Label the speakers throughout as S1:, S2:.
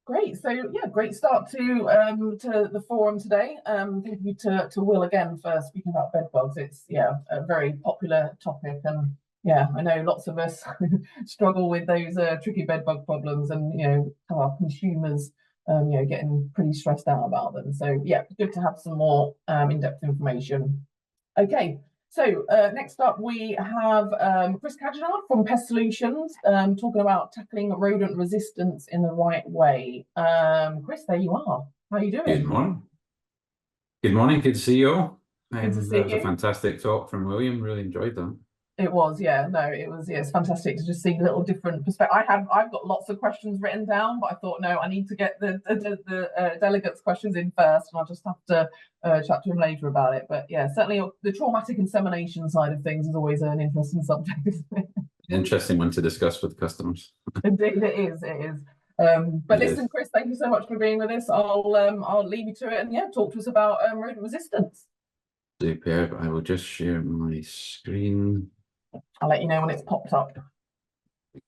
S1: Great. So yeah, great start to the forum today. Thank you to Will again for speaking about bed bugs. It's a very popular topic, and yeah, I know lots of us struggle with those tricky bed bug problems, and our consumers getting pretty stressed out about them. So yeah, good to have some more in-depth information. Okay, so next up we have Chris Cagienard from Pest Solutions talking about tackling rodent resistance in the right way. Chris, there you are. How are you
S2: Good
S1: doing?
S2: morning. Good morning. Good to see you all.
S1: Good to
S2: That
S1: see
S2: was a
S1: you.
S2: fantastic talk from William. Really enjoyed that.
S1: It was, yeah, no, it was, yeah, it's fantastic to just see a little different perspective. I've got lots of questions written down, but I thought, no, I need to get the delegates' questions in first, and I'll just have to chat to him later about it. But yeah, certainly the traumatic insemination side of things is always an interesting subject, isn't it?
S2: Interesting one to discuss with customers.
S1: Indeed, it is. It is. But
S2: It
S1: listen,
S2: is.
S1: Chris, thank you so much for being with us. I'll leave you to it, and yeah, talk to us about rodent resistance.
S2: Superb. I will just share my screen.
S1: I'll let you know when it's popped up.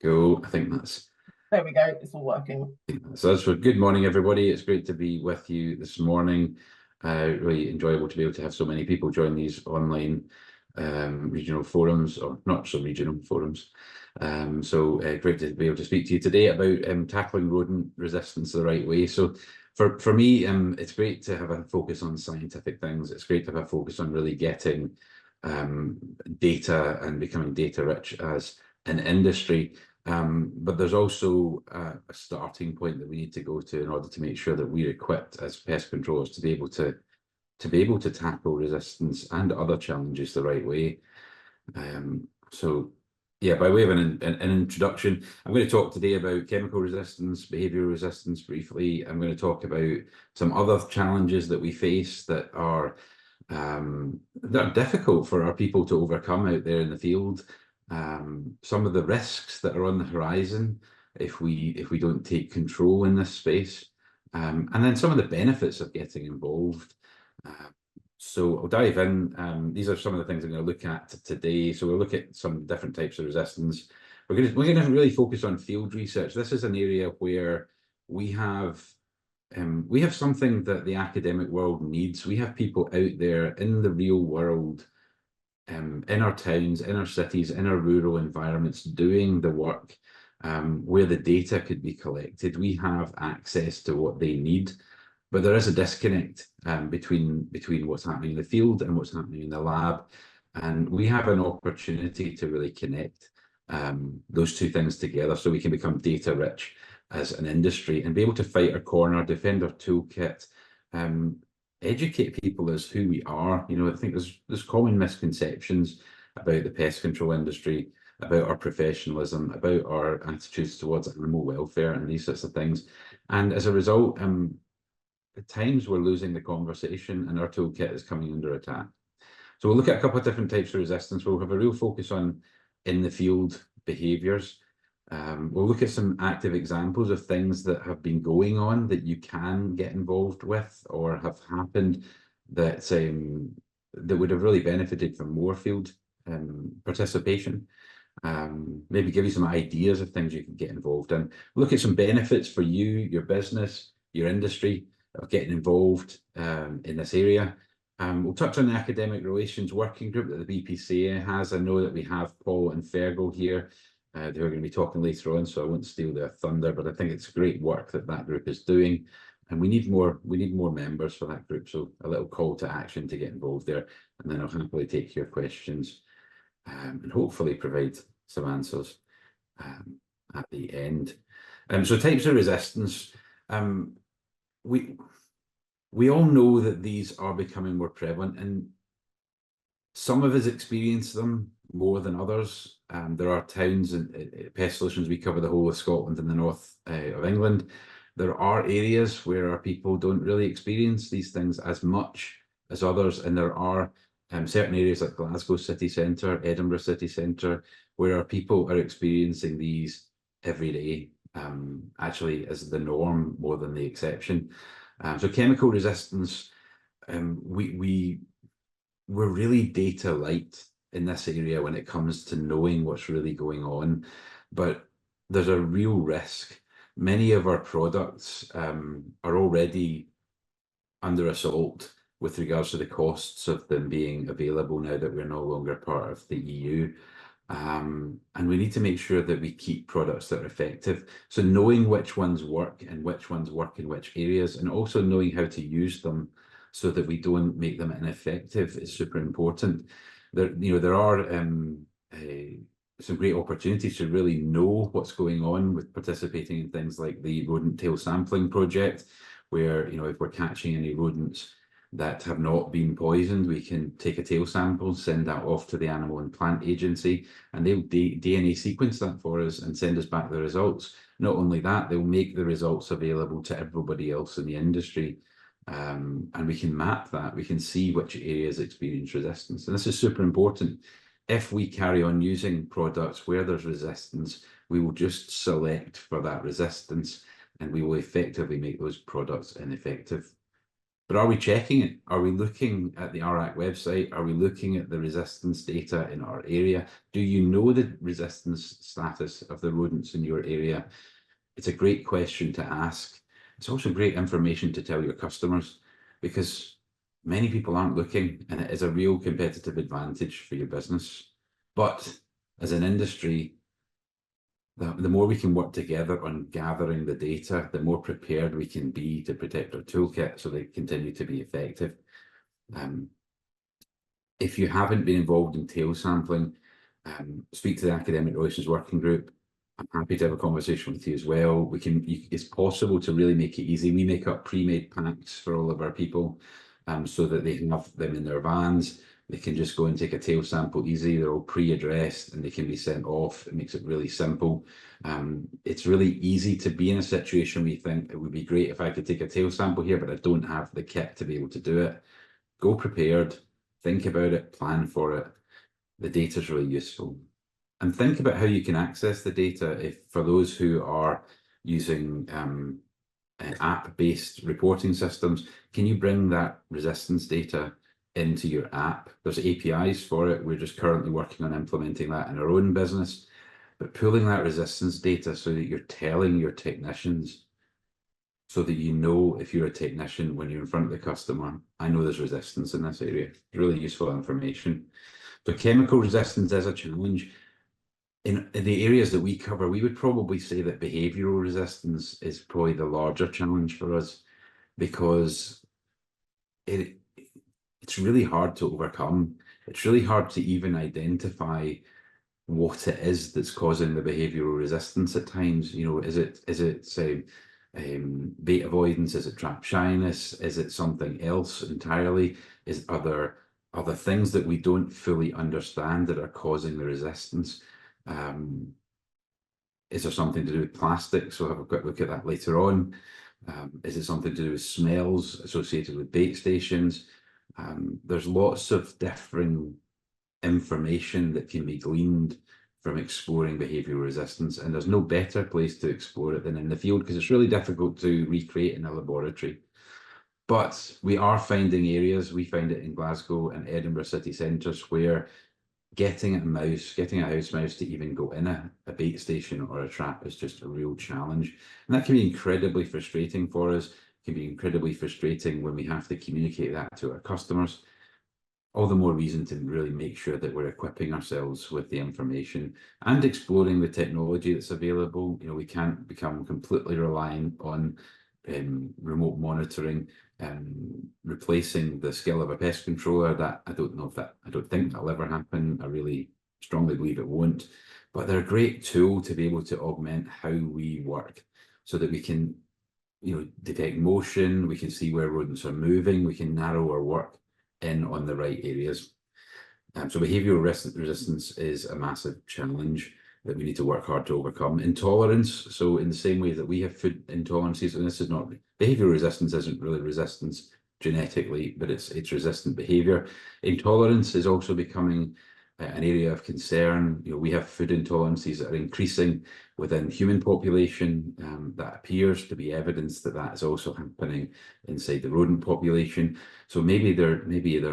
S2: Go. I think that's
S1: There we go. It's all working.
S2: so. That's for good morning, everybody. It's great to be with you this morning. Really enjoyable to be able to have so many people join these online regional forums, or not so regional forums. Great to be able to speak to you today about tackling rodent resistance the right way. So for me, it's great to have a focus on scientific things. It's great to have a focus on really getting data and becoming data rich as an industry. But there's also a starting point that we need to go to in order to make sure that we're equipped as pest controllers to be able to tackle resistance and other challenges the right way. Yeah, by way of an introduction, I'm going to talk today about chemical resistance, behavioral resistance briefly. I'm going to talk about some other challenges that we face that are difficult for our people to overcome out there in the field. Some of the risks that are on the horizon if we don't take control in this space, and then some of the benefits of getting involved. So I'll dive in. These are some of the things I'm going to look at today. So we'll look at some different types of resistance. We're going to really focus on field research. This is an area where we have something that the academic world needs. We have people out there in the real world, in our towns, in our cities, in our rural environments, doing the work where the data could be collected. We have access to what they need. But there is a disconnect between what's happening in the field and what's happening in the lab. And we have an opportunity to really connect those two things together so we can become data rich as an industry and be able to fight our corner, defend our toolkit, educate people as who we are. I think there's common misconceptions about the pest control industry, about our professionalism, about our attitudes towards animal welfare and these sorts of things. And as a result, at times we're losing the conversation and our toolkit is coming under attack. So we'll look at a couple of different types of resistance. We'll have a real focus on in the field behaviours. We'll look at some active examples of things that have been going on that you can get involved with or have happened that would have really benefited from more field participation. Maybe give you some ideas of things you can get involved in. Look at some benefits for you, your business, your industry, of getting involved in this area. We'll touch on the academic relations working group that the BPCA has. I know that we have Paul and Fergal here who are going to be talking later on, so I won't steal their thunder, but I think it's great work that group is doing, and we need more members for that group. So a little call to action to get involved there, and then I'll happily take your questions and hopefully provide some answers at the end. So types of resistance. We all know that these are becoming more prevalent, and some of us experience them more than others. There are towns and Pest Solutions, we cover the whole of Scotland and the north of England. There are areas where our people don't really experience these things as much as others, and there are certain areas like Glasgow city centre, Edinburgh city centre, where our people are experiencing these every day. Actually as the norm more than the exception. So chemical resistance, we're really data light in this area when it comes to knowing what's really going on, but there's a real risk Many of our products are already under assault with regards to the costs of them being available now that we're no longer part of the EU. And we need to make sure that we keep products that are effective. So knowing which ones work and which ones work in which areas, and also knowing how to use them so that we don't make them ineffective is super important. There are some great opportunities to really know what's going on with participating in things like the rodent tail sampling project, where, if we're catching any rodents that have not been poisoned, we can take a tail sample, send that off to the Animal and Plant Agency, and they'll DNA sequence that for us and send us back the results. Not only that, they'll make the results available to everybody else in the industry. And we can map that. We can see which areas experience resistance. And this is super important. If we carry on using products where there's resistance, we will just select for that resistance, and we will effectively make those products ineffective. But are we checking it? Are we looking at the RAC website? Are we looking at the resistance data in our area? Do you know the resistance status of the rodents in your area? It's a great question to ask. It's also great information to tell your customers, because many people aren't looking, and it is a real competitive advantage for your business. But as an industry, the more we can work together on gathering the data, the more prepared we can be to protect our toolkit so they continue to be effective. If you haven't been involved in tail sampling, speak to the Academic Relations Working Group. I'm happy to have a conversation with you as well. It's possible to really make it easy. We make up pre-made packs for all of our people, so that they can have them in their vans. They can just go and take a tail sample easy. They're all pre-addressed and they can be sent off. It makes it really simple. It's really easy to be in a situation where you think it would be great if I could take a tail sample here, but I don't have the kit to be able to do it. Go prepared, think about it, plan for it. The data is really useful. And think about how you can access the data. For those who are using app-based reporting systems, can you bring that resistance data into your app? There's APIs for it. We're just currently working on implementing that in our own business, but pulling that resistance data so that you're telling your technicians, so that you know, if you're a technician, when you're in front of the customer, I know there's resistance in this area. Really useful information. But chemical resistance is a challenge. In the areas that we cover, we would probably say that behavioral resistance is probably the larger challenge for us, because it's really hard to overcome. It's really hard to even identify what it is that's causing the behavioral resistance at times. Is it bait avoidance? Is it trap shyness? Is it something else entirely? Are there things that we don't fully understand that are causing the resistance? Is there something to do with plastics? We'll have a quick look at that later on. Is it something to do with smells associated with bait stations? There's lots of different information that can be gleaned from exploring behavioral resistance, and there's no better place to explore it than in the field, because it's really difficult to recreate in a laboratory. But we are finding areas, we find it in Glasgow and Edinburgh city centres, where getting a house mouse to even go in a bait station or a trap is just a real challenge. And that can be incredibly frustrating for us. It can be incredibly frustrating when we have to communicate that to our customers. All the more reason to really make sure that we're equipping ourselves with the information and exploring the technology that's available. You know, we can't become completely reliant on remote monitoring and replacing the skill of a pest controller. That I don't think that'll ever happen. I really strongly believe it won't. But they're a great tool to be able to augment how we work, so that we can, you know, detect motion, we can see where rodents are moving, we can narrow our work in on the right areas. So behavioural resistance is a massive challenge that we need to work hard to overcome. Intolerance, so in the same way that we have food intolerances, and this is not, behavioural resistance isn't really resistance genetically, but it's resistant behaviour. Intolerance is also becoming an area of concern. You know, we have food intolerances that are increasing within human population. That appears to be evidence that that is also happening inside the rodent population. So maybe they're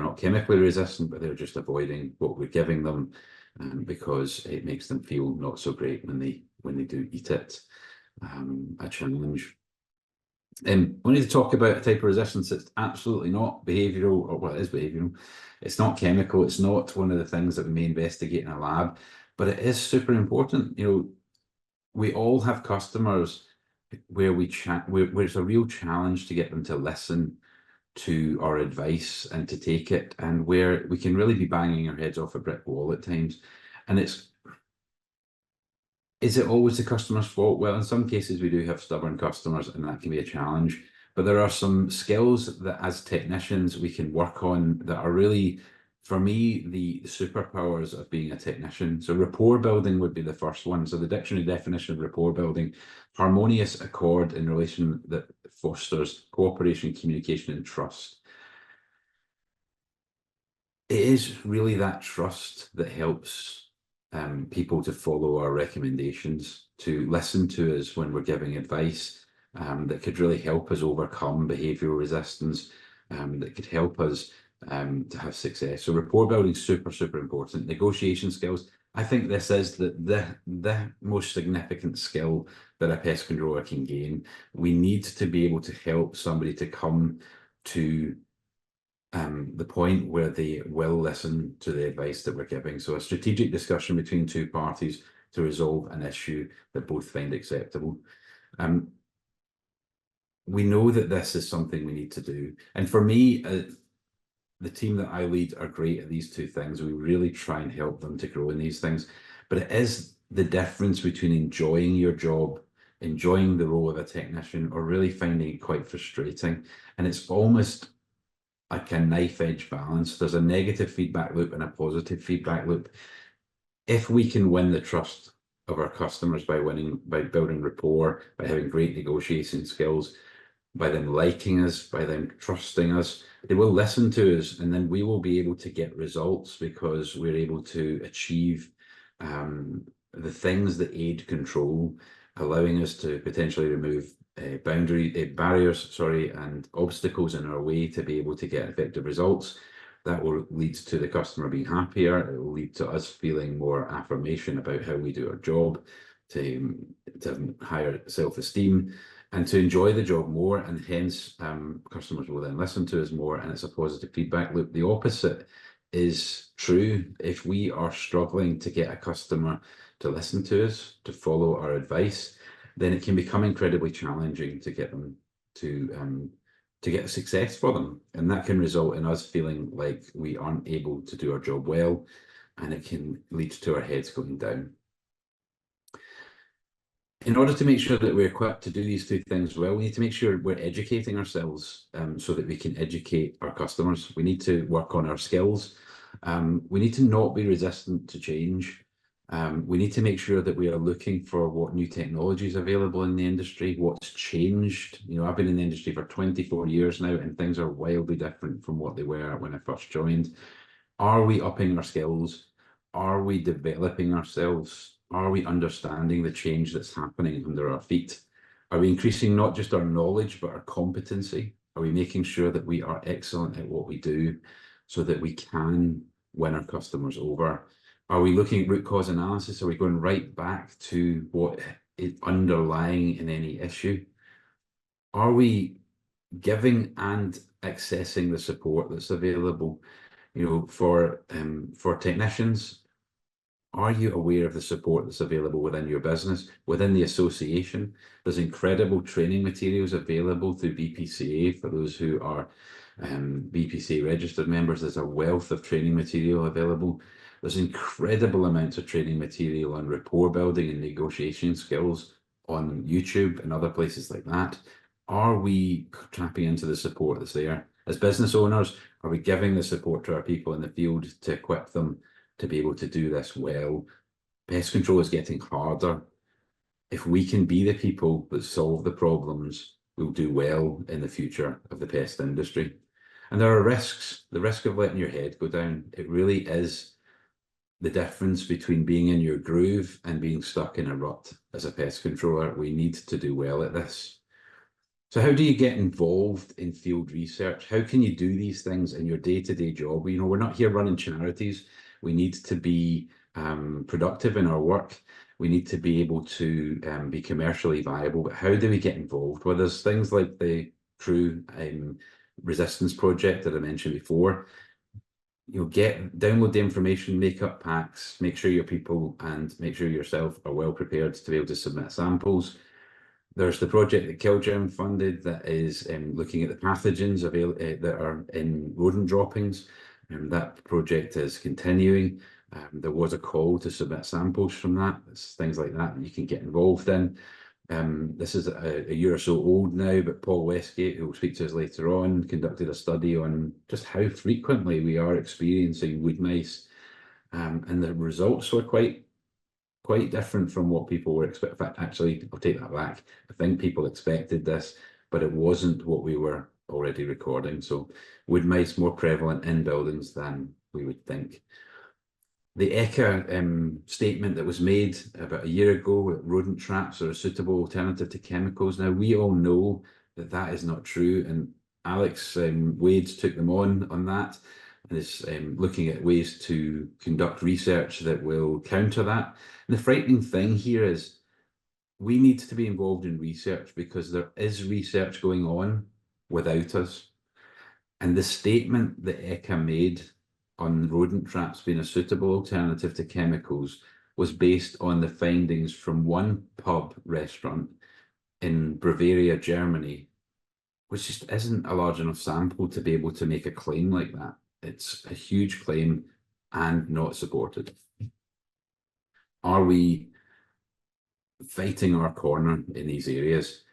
S2: not chemically resistant, but they're just avoiding what we're giving them, because it makes them feel not so great when they do eat it. a challenge. We need to talk about a type of resistance that's absolutely not behavioural, or well, it is behavioural. It's not chemical. It's not one of the things that we may investigate in a lab, but it is super important. You know, we all have customers where where it's a real challenge to get them to listen to our advice and to take it, and where we can really be banging our heads off a brick wall at times. And is it always the customer's fault? Well, in some cases we do have stubborn customers, and that can be a challenge. But there are some skills that as technicians we can work on that are really, for me, the superpowers of being a technician. So rapport building would be the first one. So the dictionary definition of rapport building: harmonious accord in relation that fosters cooperation, communication, and trust. It is really that trust that helps people to follow our recommendations, to listen to us when we're giving advice, that could really help us overcome behavioural resistance, that could help us to have success. So rapport building is super, super important. Negotiation skills. I think this is the most significant skill that a pest controller can gain. We need to be able to help somebody to come to the point where they will listen to the advice that we're giving. So a strategic discussion between two parties to resolve an issue that both find acceptable. We know that this is something we need to do. And for me, the team that I lead are great at these two things. We really try and help them to grow in these things. But it is the difference between enjoying your job, enjoying the role of a technician, or really finding it quite frustrating. And it's almost like a knife-edge balance. There's a negative feedback loop and a positive feedback loop. If we can win the trust of our customers by building rapport, by having great negotiation skills, by them liking us, by them trusting us, they will listen to us, and then we will be able to get results because we're able to achieve the things that aid control, allowing us to potentially remove barriers, and obstacles in our way to be able to get effective results. That will lead to the customer being happier. It will lead to us feeling more affirmation about how we do our job, to higher self-esteem, and to enjoy the job more, and hence customers will then listen to us more, and it's a positive feedback loop. The opposite is true. If we are struggling to get a customer to listen to us, to follow our advice, then it can become incredibly challenging to get them to get success for them. And that can result in us feeling like we aren't able to do our job well, and it can lead to our heads going down. In order to make sure that we're equipped to do these two things well, we need to make sure we're educating ourselves so that we can educate our customers. We need to work on our skills. We need to not be resistant to change. We need to make sure that we are looking for what new technology is available in the industry, what's changed. You know, I've been in the industry for 24 years now, and things are wildly different from what they were when I first joined. Are we upping our skills? Are we developing ourselves? Are we understanding the change that's happening under our feet? Are we increasing not just our knowledge, but our competency? Are we making sure that we are excellent at what we do so that we can win our customers over? Are we looking at root cause analysis? Are we going right back to what is underlying in any issue? Are we giving and accessing the support that's available? You know, for technicians, are you aware of the support that's available within your business, within the association? There's incredible training materials available through BPCA for those who are BPCA registered members. There's a wealth of training material available. There's incredible amounts of training material on rapport building and negotiation skills on YouTube and other places like that. Are we tapping into the support that's there? As business owners, are we giving the support to our people in the field to equip them to be able to do this well? Pest control is getting harder. If we can be the people that solve the problems, we'll do well in the future of the pest industry. And there are risks. The risk of letting your head go down. It really is the difference between being in your groove and being stuck in a rut. As a pest controller, we need to do well at this. So how do you get involved in field research? How can you do these things in your day-to-day job? You know, we're not here running charities. We need to be productive in our work. We need to be able to be commercially viable. But how do we get involved? Well, there's things like the Crew resistance project that I mentioned before. Download the information, make up packs, make sure your people and make sure yourself are well prepared to be able to submit samples. There's the project that Cagienard funded that is looking at the pathogens that are in rodent droppings. That project is continuing. There was a call to submit samples from that. It's things like that you can get involved in. This is a year or so old now, but Paul Westgate, who will speak to us later on, conducted a study on just how frequently we are experiencing wood mice. And the results were quite different from what people were expecting. In fact, actually, I'll take that back. I think people expected this, but it wasn't what we were already recording. So wood mice more prevalent in buildings than we would think. The ECHA statement that was made about a year ago, that rodent traps are a suitable alternative to chemicals. Now, we all know that that is not true, and Alex Wade took them on that and is looking at ways to conduct research that will counter that. And the frightening thing here is we need to be involved in research because there is research going on without us. And the statement that ECHA made on rodent traps being a suitable alternative to chemicals was based on the findings from one pub restaurant in Bavaria, Germany, which just isn't a large enough sample to be able to make a claim like that. It's a huge claim and not supported. Are we fighting our corner in these areas?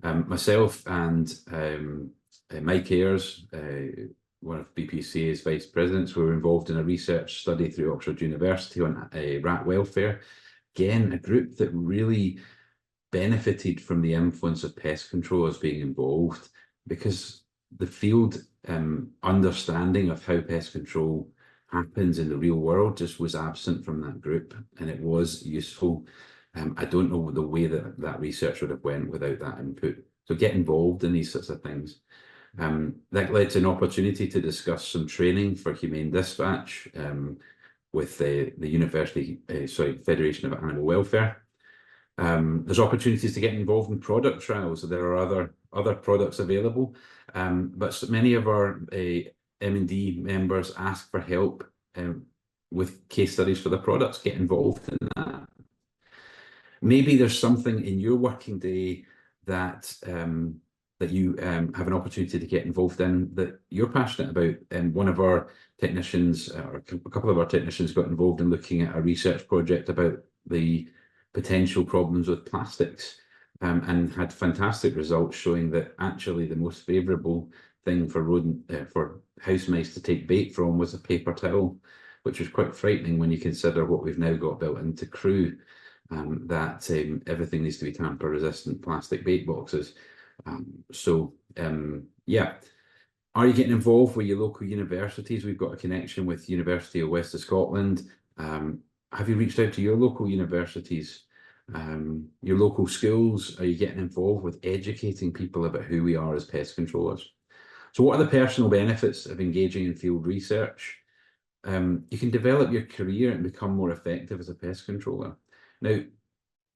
S2: Myself and Mike Ayres, one of BPCA's vice presidents, were involved in a research study through Oxford University on rat welfare. Again, a group that really benefited from the influence of pest controllers being involved, because the field understanding of how pest control happens in the real world just was absent from that group, and it was useful. I don't know the way that research would have went without that input. So get involved in these sorts of things. That led to an opportunity to discuss some training for humane dispatch with the Federation of Animal Welfare. There's opportunities to get involved in product trials. So there are other products available, but many of our M&D members ask for help with case studies for the products. Get involved in that. Maybe there's something in your working day that you have an opportunity to get involved in that you're passionate about. And one of our technicians, or a couple of our technicians, got involved in looking at a research project about the potential problems with plastics, and had fantastic results showing that actually the most favourable thing for house mice to take bait from was a paper towel, which was quite frightening when you consider what we've now got built into Crew, that everything needs to be tamper resistant plastic bait boxes. Yeah. Are you getting involved with your local universities? We've got a connection with University of West of Scotland. Have you reached out to your local universities, your local schools? Are you getting involved with educating people about who we are as pest controllers? So what are the personal benefits of engaging in field research? You can develop your career and become more effective as a pest controller. Now,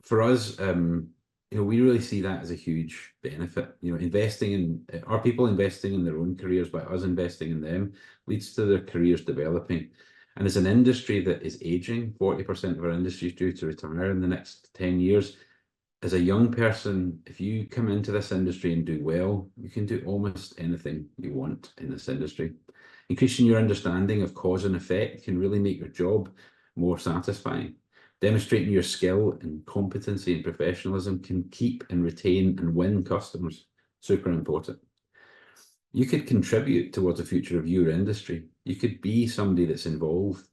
S2: for us, we really see that as a huge benefit. Investing in our people, investing in their own careers by us investing in them leads to their careers developing. And as an industry that is aging, 40% of our industry is due to retire in the next 10 years. As a young person, if you come into this industry and do well, you can do almost anything you want in this industry. Increasing your understanding of cause and effect can really make your job more satisfying. Demonstrating your skill and competency and professionalism can keep and retain and win customers. Super important. You could contribute towards the future of your industry. You could be somebody that's involved.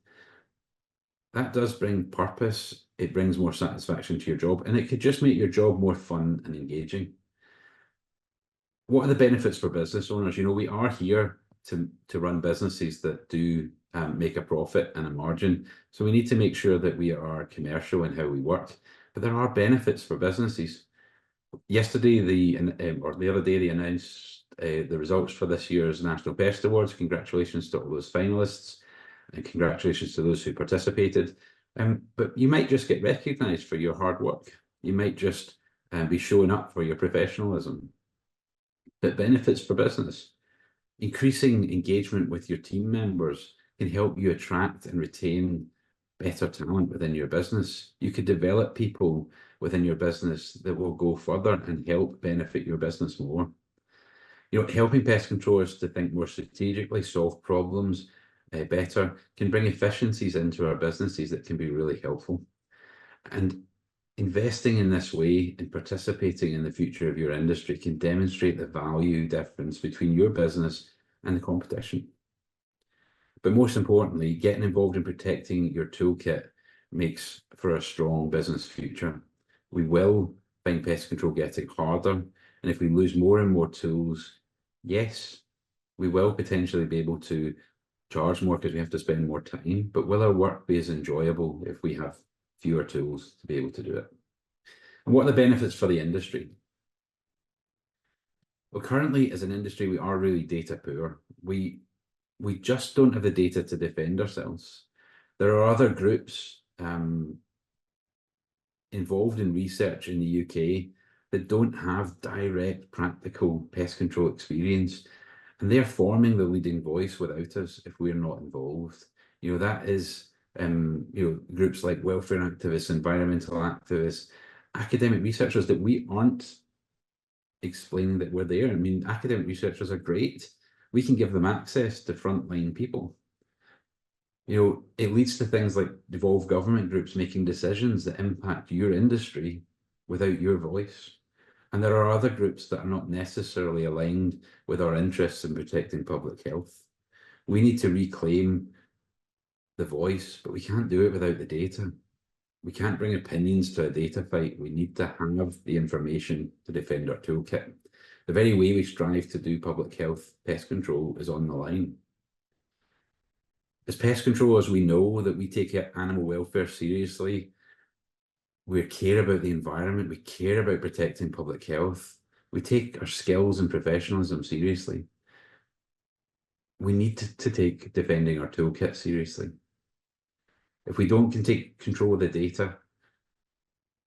S2: That does bring purpose. It brings more satisfaction to your job, and it could just make your job more fun and engaging. What are the benefits for business owners? We are here to run businesses that do make a profit and a margin. So we need to make sure that we are commercial in how we work. But there are benefits for businesses. Yesterday, or the other day, they announced the results for this year's National Pest Awards. Congratulations to all those finalists, and congratulations to those who participated. But you might just get recognised for your hard work. You might just be showing up for your professionalism. That benefits for business. Increasing engagement with your team members can help you attract and retain better talent within your business. You could develop people within your business that will go further and help benefit your business more. You know, helping pest controllers to think more strategically, solve problems better, can bring efficiencies into our businesses that can be really helpful. And investing in this way and participating in the future of your industry can demonstrate the value difference between your business and the competition. But most importantly, getting involved in protecting your toolkit makes for a strong business future. We will find pest control getting harder, and if we lose more and more tools, yes, we will potentially be able to charge more because we have to spend more time, but will our work be as enjoyable if we have fewer tools to be able to do it? And what are the benefits for the industry? Well, currently as an industry, we are really data poor. We just don't have the data to defend ourselves. There are other groups involved in research in the UK that don't have direct practical pest control experience, and they're forming the leading voice without us if we're not involved. You know, that is groups like welfare activists, environmental activists, academic researchers that we aren't explaining that we're there. I mean, academic researchers are great. We can give them access to frontline people. You know, it leads to things like devolved government groups making decisions that impact your industry without your voice. And there are other groups that are not necessarily aligned with our interests in protecting public health. We need to reclaim the voice, but we can't do it without the data. We can't bring opinions to a data fight. We need to have the information to defend our toolkit. The very way we strive to do public health pest control is on the line. As pest controllers, we know that we take animal welfare seriously. We care about the environment. We care about protecting public health. We take our skills and professionalism seriously. We need to take defending our toolkit seriously. If we don't take control of the data,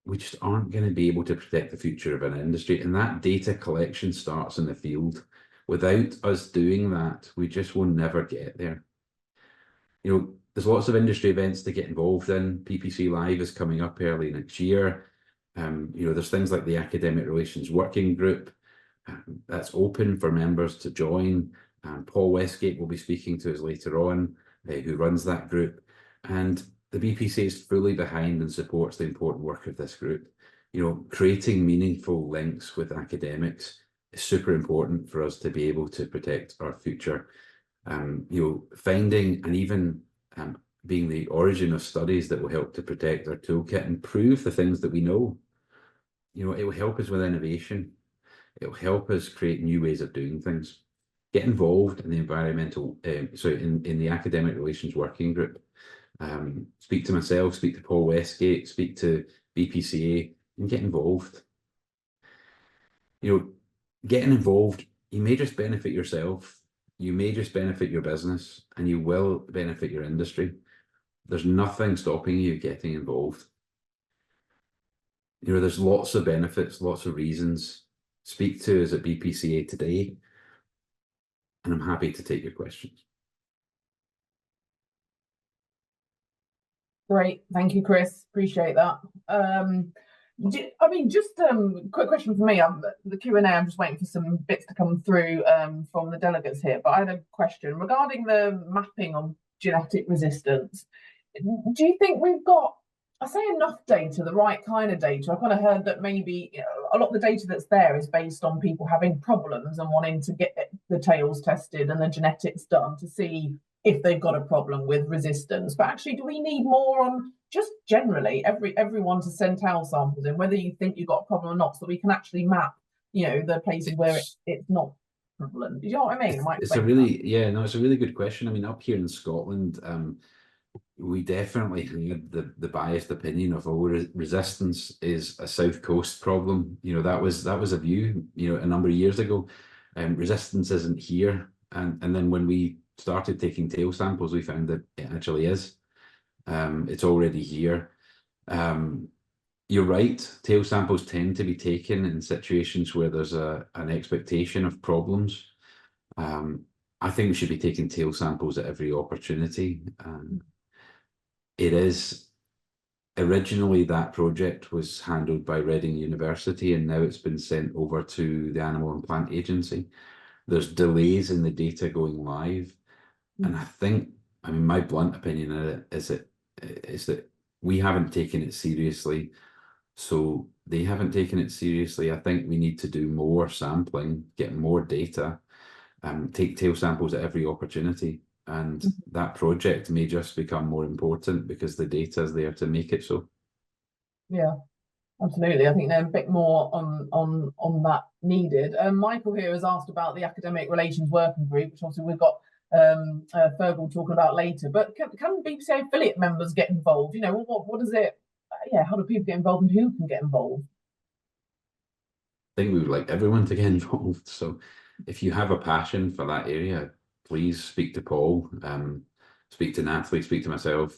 S2: we just aren't going to be able to protect the future of an industry. And that data collection starts in the field. Without us doing that, we just will never get there. You know, there's lots of industry events to get involved in. PPC Live is coming up early next year. You know, there's things like the Academic Relations Working Group that's open for members to join. Paul Westgate will be speaking to us later on, who runs that group. And the BPCA is fully behind and supports the important work of this group. You know, creating meaningful links with academics is super important for us to be able to protect our future. You know, finding and even being the origin of studies that will help to protect our toolkit and prove the things that we know. You know, it will help us with innovation. It will help us create new ways of doing things. Get involved in the in the Academic Relations Working Group. Speak to myself, speak to Paul Westgate, speak to BPCA, and get involved. You know, getting involved, you may just benefit yourself, you may just benefit your business, and you will benefit your industry. There's nothing stopping you getting involved. You know, there's lots of benefits, lots of reasons. Speak to us at BPCA today, and I'm happy to take your questions.
S1: Great, thank you, Chris. Appreciate that. I mean, just quick question for me. The Q&A, I'm just waiting for some bits to come through from the delegates here. But I had a question regarding the mapping on genetic resistance. Do you think we've got, I say, enough data, the right kind of data? I kind of heard that maybe, you know, a lot of the data that's there is based on people having problems and wanting to get the tails tested and the genetics done to see if they've got a problem with resistance. But actually, do we need more on just generally everyone to send tail samples in, whether you think you've got a problem or not, so we can actually map, you know, the places where it's not prevalent? Do you know what I mean?
S2: It's a really good question. I mean, up here in Scotland, we definitely had the biased opinion of, oh, resistance is a South Coast problem. You know, that was a view, you know, a number of years ago. Resistance isn't here. And then when we started taking tail samples, we found that it actually is. It's already here. You're right, tail samples tend to be taken in situations where there's an expectation of problems. I think we should be taking tail samples at every opportunity. It is originally that project was handled by Reading University, and now it's been sent over to the Animal and Plant Agency. There's delays in the data going live, and I think, I mean, my blunt opinion of it is that we haven't taken it seriously, so they haven't taken it seriously. I think we need to do more sampling, get more data, take tail samples at every opportunity. And that project may just become more important because the data is there to make it so.
S1: Yeah, absolutely. I think there's a bit more on that needed. Michael here has asked about the academic relations working group, which obviously we've got Fergal talking about later. But can BPCA affiliate members get involved? You know, what is it? Yeah, how do people get involved, and who can get involved?
S2: I think we would like everyone to get involved. So if you have a passion for that area, please speak to Paul, speak to Natalie, speak to myself.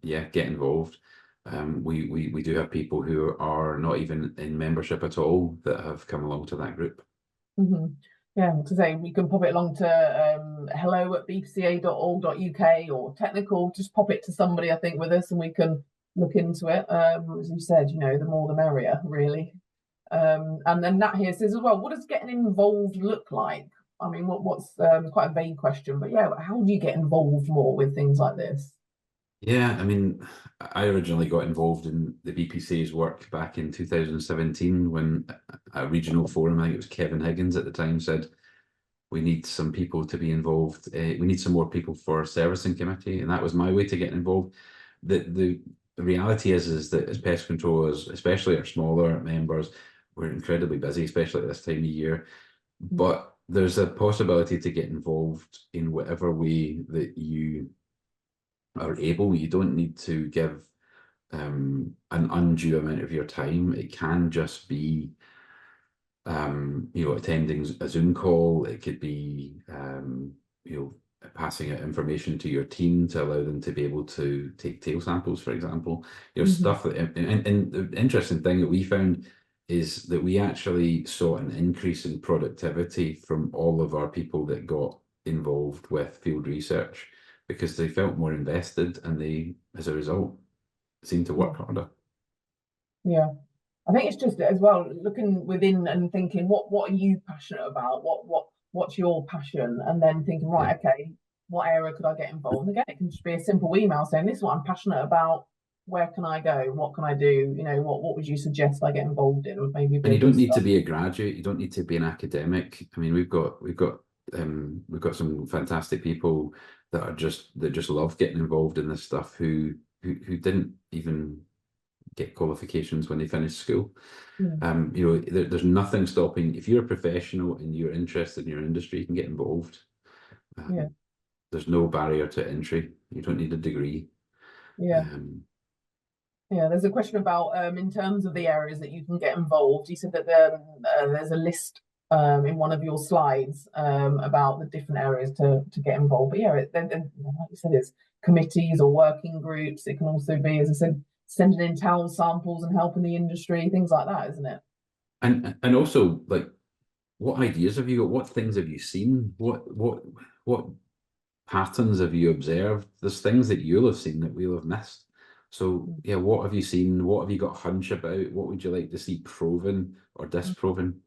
S2: Yeah, get involved. We do have people who are not even in membership at all that have come along to that group.
S1: Yeah, to say we can pop it along to hello@bpca.org.uk or technical, just pop it to somebody, I think, with us, and we can look into it. As you said, you know, the more the merrier, really. And then Nat here says as well, what does getting involved look like? I mean, what's quite a vague question, but yeah, how do you get involved more with things like this?
S2: Yeah, I mean, I originally got involved in the BPCA's work back in 2017 when a regional forum, I think it was Kevin Higgins at the time, said, we need some people to be involved. We need some more people for servicing committee. And that was my way to get involved. The reality is that as pest controllers, especially our smaller members, we're incredibly busy, especially at this time of year. But there's a possibility to get involved in whatever way that you are able. You don't need to give an undue amount of your time. It can just be you know, attending a Zoom call. It could be you know, passing out information to your team to allow them to be able to take tail samples, for example. You know, stuff that, and the interesting thing that we found is that we actually saw an increase in productivity from all of our people that got involved with field research because they felt more invested, and they, as a result, seemed to work harder.
S1: Yeah. I think it's just as well looking within and thinking what are you passionate about? What's your passion? And then thinking, right, okay, what area could I get involved? And again, it can just be a simple email saying, this is what I'm passionate about. Where can I go? What can I do? You know, what would you suggest I get involved in? Or maybe
S2: and you don't need to be a graduate. You don't need to be an academic. I mean, we've got some fantastic people that just love getting involved in this stuff who didn't even get qualifications when they finished school. You know, there's nothing stopping. If you're a professional and you're interested in your industry, you can get involved. There's no barrier to entry. You don't need a degree.
S1: Yeah, there's a question about in terms of the areas that you can get involved. You said that there's a list in one of your slides about the different areas to get involved. But yeah, like you said, it's committees or working groups. It can also be, as I said, sending in towel samples and helping the industry, things like that, isn't it?
S2: And also, like, what ideas have you got? What things have you seen? What patterns have you observed? There's things that you'll have seen that we'll have missed. So yeah, what have you seen? What have you got a hunch about? What would you like to see proven or disproven?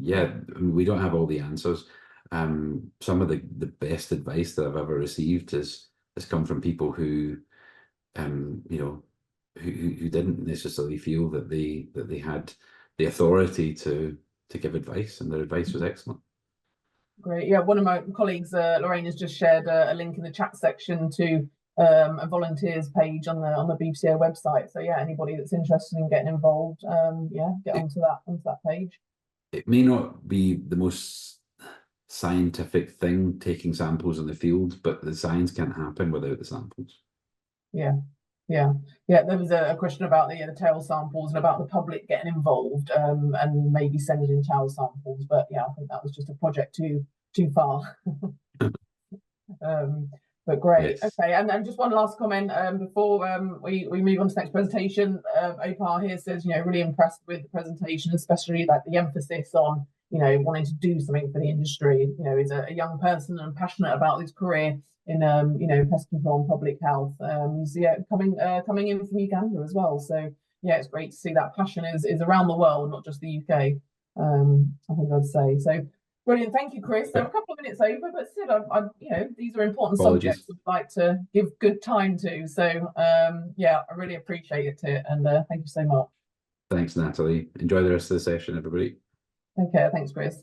S2: Yeah, I mean, we don't have all the answers. Some of the best advice that I've ever received has come from people who you know, who didn't necessarily feel that they had the authority to give advice, and their advice was excellent.
S1: Great. Yeah, one of my colleagues, Lorraine, has just shared a link in the chat section to a volunteers page on the BPCA website. So yeah, anybody that's interested in getting involved, yeah, get onto that page.
S2: It may not be the most scientific thing, taking samples in the field, but the science can't happen without the samples.
S1: Yeah. There was a question about the tail samples and about the public getting involved and maybe sending in tail samples, but yeah, I think that was just a project too far. But great.
S2: Yes.
S1: Okay, and just one last comment before we move on to the next presentation. Opar here says, really impressed with the presentation, especially like the emphasis on, wanting to do something for the industry. He's a young person and passionate about his career in, pest control and public health. He's coming in from Uganda as well. So yeah, it's great to see that passion is around the world, not just the UK. I think I'd say so. Brilliant, thank you, Chris. So a couple of minutes over, but still, these are important
S2: Apologies.
S1: subjects I'd like to give good time to. So yeah, I really appreciate it, and thank you so much.
S2: Thanks, Natalie. Enjoy the rest of the session, everybody.
S1: Okay, thanks, Chris.